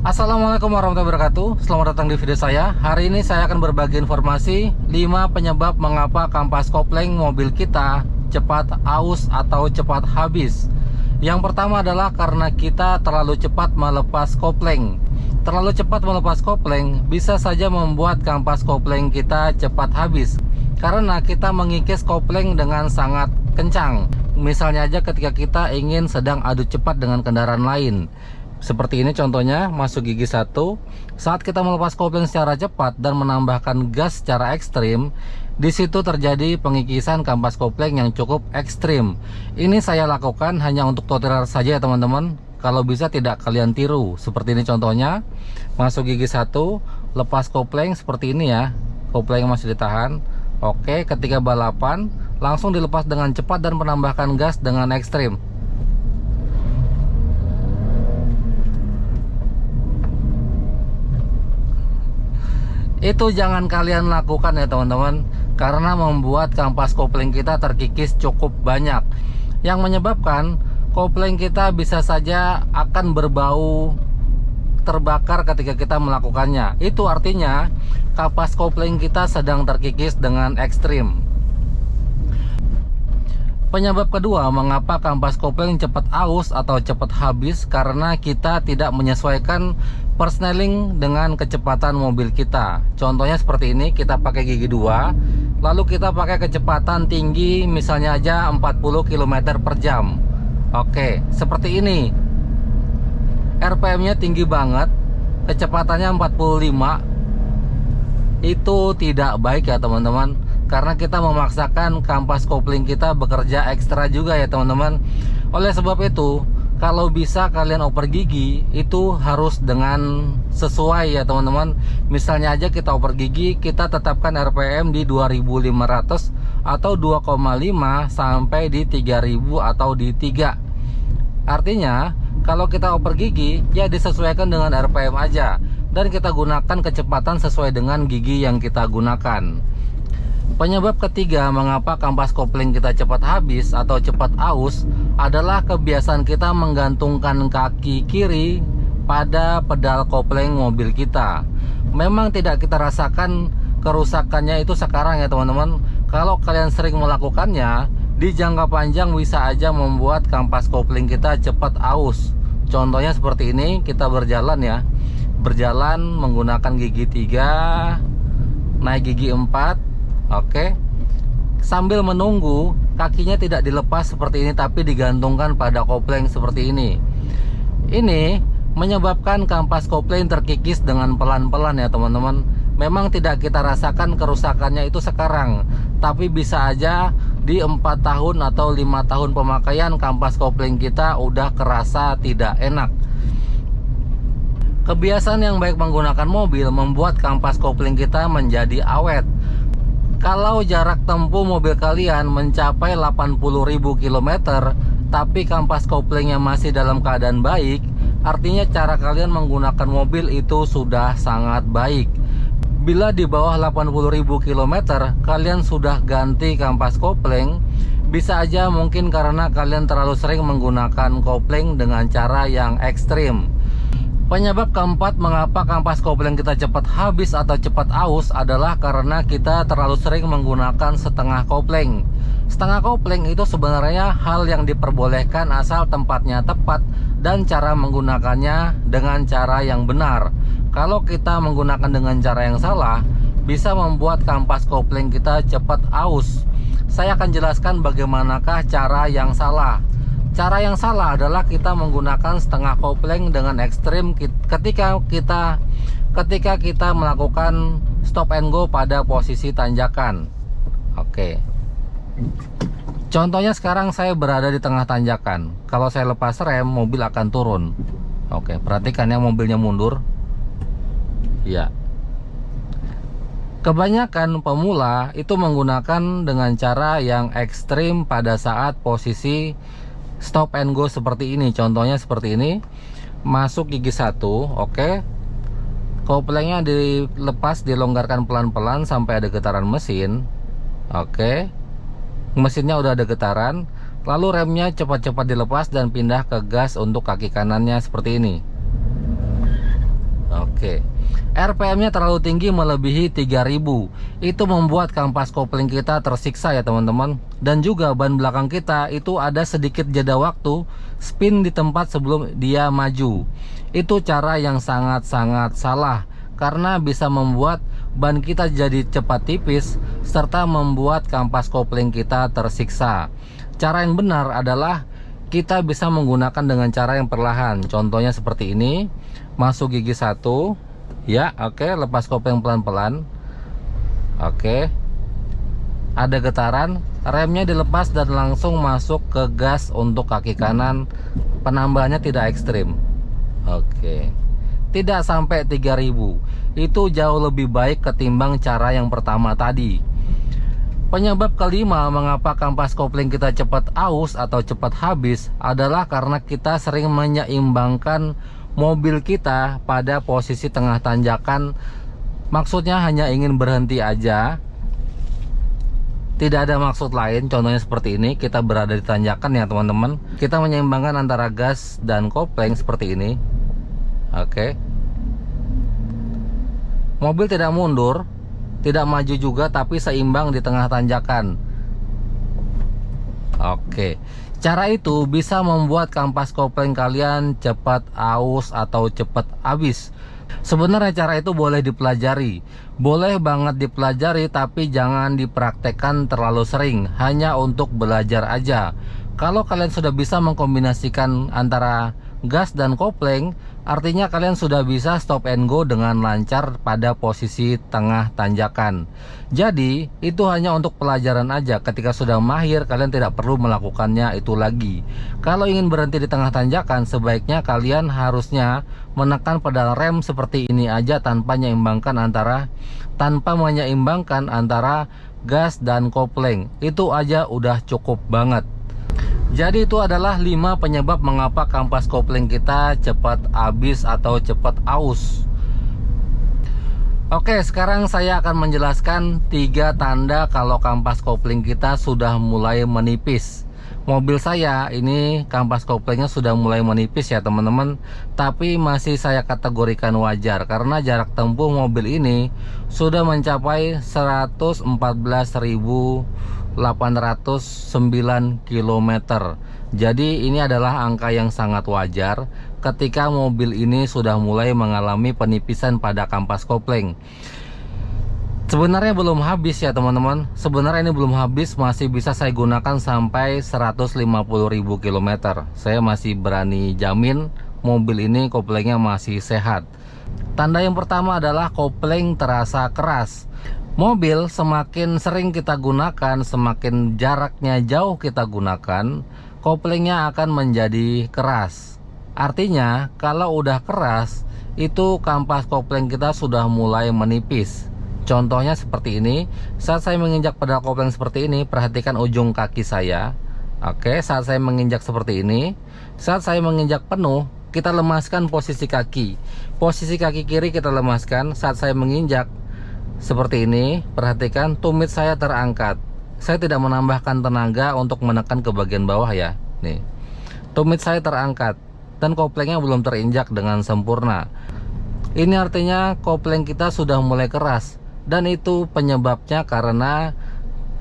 Assalamualaikum warahmatullahi wabarakatuh. Selamat datang di video saya. Hari ini saya akan berbagi informasi 5 penyebab mengapa kampas kopling mobil kita cepat aus atau cepat habis. Yang pertama adalah karena kita terlalu cepat melepas kopling. Terlalu cepat melepas kopling bisa saja membuat kampas kopling kita cepat habis, karena kita mengikis kopling dengan sangat kencang. Misalnya aja ketika kita ingin sedang adu cepat dengan kendaraan lain. Seperti ini contohnya, masuk gigi 1. Saat kita melepas kopling secara cepat dan menambahkan gas secara ekstrim, di situ terjadi pengikisan kampas kopling yang cukup ekstrim. Ini saya lakukan hanya untuk tutorial saja ya teman-teman. Kalau bisa tidak kalian tiru. Seperti ini contohnya, masuk gigi 1, lepas kopling seperti ini ya. Kopling masih ditahan. Oke, ketika balapan langsung dilepas dengan cepat dan menambahkan gas dengan ekstrim. Itu jangan kalian lakukan ya teman-teman, karena membuat kampas kopling kita terkikis cukup banyak, yang menyebabkan kopling kita bisa saja akan berbau terbakar ketika kita melakukannya. Itu artinya kampas kopling kita sedang terkikis dengan ekstrim. Penyebab kedua mengapa kampas kopling cepat aus atau cepat habis, karena kita tidak menyesuaikan persneling dengan kecepatan mobil kita. Contohnya seperti ini, kita pakai gigi 2, lalu kita pakai kecepatan tinggi misalnya aja 40 km per jam. Oke, seperti ini. RPM nya tinggi banget, kecepatannya 45. Itu tidak baik ya teman-teman, karena kita memaksakan kampas kopling kita bekerja ekstra juga ya teman-teman. Oleh sebab itu, kalau bisa kalian oper gigi itu harus dengan sesuai ya teman-teman. Misalnya aja kita oper gigi, kita tetapkan RPM di 2500 atau 2,5 sampai di 3000 atau di 3. Artinya kalau kita oper gigi ya disesuaikan dengan RPM aja, dan kita gunakan kecepatan sesuai dengan gigi yang kita gunakan. Penyebab ketiga mengapa kampas kopling kita cepat habis atau cepat aus adalah kebiasaan kita menggantungkan kaki kiri pada pedal kopling mobil kita. Memang tidak kita rasakan kerusakannya itu sekarang ya teman-teman. Kalau kalian sering melakukannya, di jangka panjang bisa aja membuat kampas kopling kita cepat aus. Contohnya seperti ini, kita berjalan ya. Berjalan menggunakan gigi 3, naik gigi 4. Oke, sambil menunggu kakinya tidak dilepas seperti ini, tapi digantungkan pada kopling seperti ini. Ini menyebabkan kampas kopling terkikis dengan pelan-pelan ya teman-teman. Memang tidak kita rasakan kerusakannya itu sekarang, tapi bisa aja di 4 tahun atau 5 tahun pemakaian kampas kopling kita udah kerasa tidak enak. Kebiasaan yang baik menggunakan mobil membuat kampas kopling kita menjadi awet. Kalau jarak tempuh mobil kalian mencapai 80.000 km, tapi kampas koplingnya masih dalam keadaan baik, artinya cara kalian menggunakan mobil itu sudah sangat baik. Bila di bawah 80.000 km, kalian sudah ganti kampas kopling, bisa aja mungkin karena kalian terlalu sering menggunakan kopling dengan cara yang ekstrim. Penyebab keempat mengapa kampas kopling kita cepat habis atau cepat aus adalah karena kita terlalu sering menggunakan setengah kopling. Setengah kopling itu sebenarnya hal yang diperbolehkan asal tempatnya tepat dan cara menggunakannya dengan cara yang benar. Kalau kita menggunakan dengan cara yang salah, bisa membuat kampas kopling kita cepat aus. Saya akan jelaskan bagaimanakah cara yang salah. Cara yang salah adalah kita menggunakan setengah kopling dengan ekstrim ketika kita melakukan stop and go pada posisi tanjakan. Oke. Contohnya sekarang saya berada di tengah tanjakan. Kalau saya lepas rem, mobil akan turun. Oke, perhatikan ya, mobilnya mundur. Ya. Kebanyakan pemula itu menggunakan dengan cara yang ekstrim pada saat posisi stop and go seperti ini. Contohnya seperti ini, masuk gigi 1, oke. Koplingnya dilepas, dilonggarkan pelan-pelan sampai ada getaran mesin. Oke, mesinnya udah ada getaran. Lalu remnya cepat-cepat dilepas dan pindah ke gas untuk kaki kanannya seperti ini. Oke. RPM-nya terlalu tinggi melebihi 3000. Itu membuat kampas kopling kita tersiksa ya teman-teman. Dan juga ban belakang kita itu ada sedikit jeda waktu spin di tempat sebelum dia maju. Itu cara yang sangat-sangat salah, karena bisa membuat ban kita jadi cepat tipis serta membuat kampas kopling kita tersiksa. Cara yang benar adalah kita bisa menggunakan dengan cara yang perlahan. Contohnya seperti ini. Masuk gigi 1. Ya, oke, lepas kopling pelan-pelan. Oke. Ada getaran, remnya dilepas dan langsung masuk ke gas untuk kaki kanan. Penambahannya tidak ekstrim. Oke. Tidak sampai 3000. Itu jauh lebih baik ketimbang cara yang pertama tadi. Penyebab kelima mengapa kampas kopling kita cepat aus atau cepat habis adalah karena kita sering menyeimbangkan mobil kita pada posisi tengah tanjakan. Maksudnya hanya ingin berhenti aja, tidak ada maksud lain. Contohnya seperti ini, kita berada di tanjakan ya teman-teman. Kita menyeimbangkan antara gas dan kopling seperti ini. Oke. Mobil tidak mundur, tidak maju juga, tapi seimbang di tengah tanjakan. Oke. Cara itu bisa membuat kampas kopling kalian cepat aus atau cepat habis. Sebenarnya cara itu boleh dipelajari, boleh banget dipelajari, tapi jangan dipraktekkan terlalu sering, hanya untuk belajar aja. Kalau kalian sudah bisa mengkombinasikan antara gas dan kopling, artinya kalian sudah bisa stop and go dengan lancar pada posisi tengah tanjakan. Jadi itu hanya untuk pelajaran aja. Ketika sudah mahir, kalian tidak perlu melakukannya itu lagi. Kalau ingin berhenti di tengah tanjakan, sebaiknya kalian harusnya menekan pedal rem seperti ini aja tanpa menyeimbangkan antara gas dan kopling. Itu aja udah cukup banget. Jadi itu adalah 5 penyebab mengapa kampas kopling kita cepat habis atau cepat aus. Oke, sekarang saya akan menjelaskan 3 tanda kalau kampas kopling kita sudah mulai menipis. Mobil saya ini kampas koplingnya sudah mulai menipis ya teman-teman, tapi masih saya kategorikan wajar karena jarak tempuh mobil ini sudah mencapai 114.809 km. Jadi ini adalah angka yang sangat wajar ketika mobil ini sudah mulai mengalami penipisan pada kampas kopling. Sebenarnya belum habis ya teman-teman. Sebenarnya ini belum habis, masih bisa saya gunakan sampai 150.000 km. Saya masih berani jamin mobil ini koplingnya masih sehat. Tanda yang pertama adalah kopling terasa keras. Mobil semakin sering kita gunakan, semakin jaraknya jauh kita gunakan, koplingnya akan menjadi keras. Artinya kalau udah keras, itu kampas kopling kita sudah mulai menipis. Contohnya seperti ini. Saat saya menginjak pedal kopling seperti ini, perhatikan ujung kaki saya. Oke, saat saya menginjak seperti ini, saat saya menginjak penuh, kita lemaskan posisi kaki. Posisi kaki kiri kita lemaskan. Saat saya menginjak seperti ini, perhatikan tumit saya terangkat. Saya tidak menambahkan tenaga untuk menekan ke bagian bawah ya. Nih, tumit saya terangkat dan koplingnya belum terinjak dengan sempurna. Ini artinya kopling kita sudah mulai keras, dan itu penyebabnya karena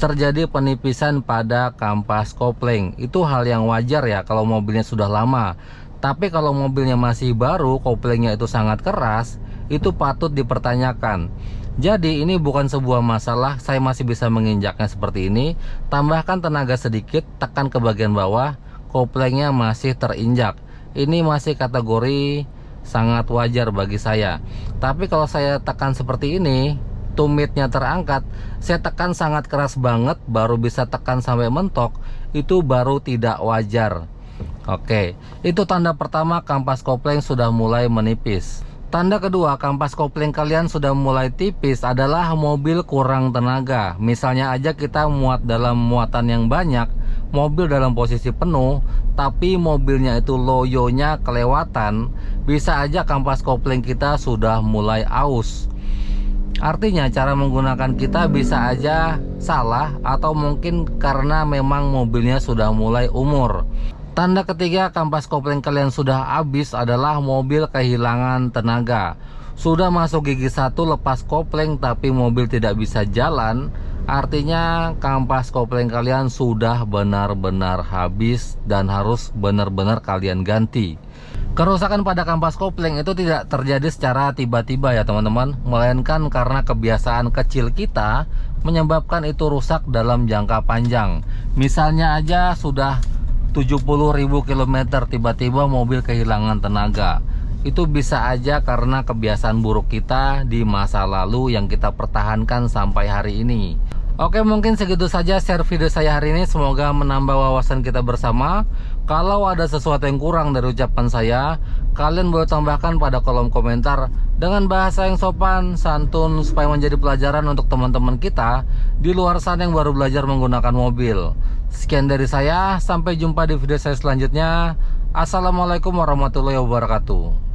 terjadi penipisan pada kampas kopling. Itu hal yang wajar ya kalau mobilnya sudah lama. Tapi kalau mobilnya masih baru, koplingnya itu sangat keras, itu patut dipertanyakan. Jadi ini bukan sebuah masalah, saya masih bisa menginjaknya seperti ini. Tambahkan tenaga sedikit, tekan ke bagian bawah, koplingnya masih terinjak. Ini masih kategori sangat wajar bagi saya. Tapi kalau saya tekan seperti ini, tumitnya terangkat, saya tekan sangat keras banget, baru bisa tekan sampai mentok, itu baru tidak wajar. Oke, itu tanda pertama kampas kopling sudah mulai menipis. Tanda kedua kampas kopling kalian sudah mulai tipis adalah mobil kurang tenaga. Misalnya aja kita muat dalam muatan yang banyak, mobil dalam posisi penuh, tapi mobilnya itu loyonya kelewatan, bisa aja kampas kopling kita sudah mulai aus. Artinya cara menggunakan kita bisa aja salah, atau mungkin karena memang mobilnya sudah mulai umur. Tanda ketiga kampas kopling kalian sudah habis adalah mobil kehilangan tenaga. Sudah masuk gigi 1 lepas kopling tapi mobil tidak bisa jalan, artinya kampas kopling kalian sudah benar-benar habis dan harus benar-benar kalian ganti. Kerusakan pada kampas kopling itu tidak terjadi secara tiba-tiba ya teman-teman, melainkan karena kebiasaan kecil kita menyebabkan itu rusak dalam jangka panjang. Misalnya aja sudah 70.000 km tiba-tiba mobil kehilangan tenaga. Itu bisa aja karena kebiasaan buruk kita di masa lalu yang kita pertahankan sampai hari ini. Oke, mungkin segitu saja share video saya hari ini. Semoga menambah wawasan kita bersama. Kalau ada sesuatu yang kurang dari ucapan saya, kalian boleh tambahkan pada kolom komentar dengan bahasa yang sopan, santun, supaya menjadi pelajaran untuk teman-teman kita di luar sana yang baru belajar menggunakan mobil. Sekian dari saya, sampai jumpa di video saya selanjutnya. Assalamualaikum warahmatullahi wabarakatuh.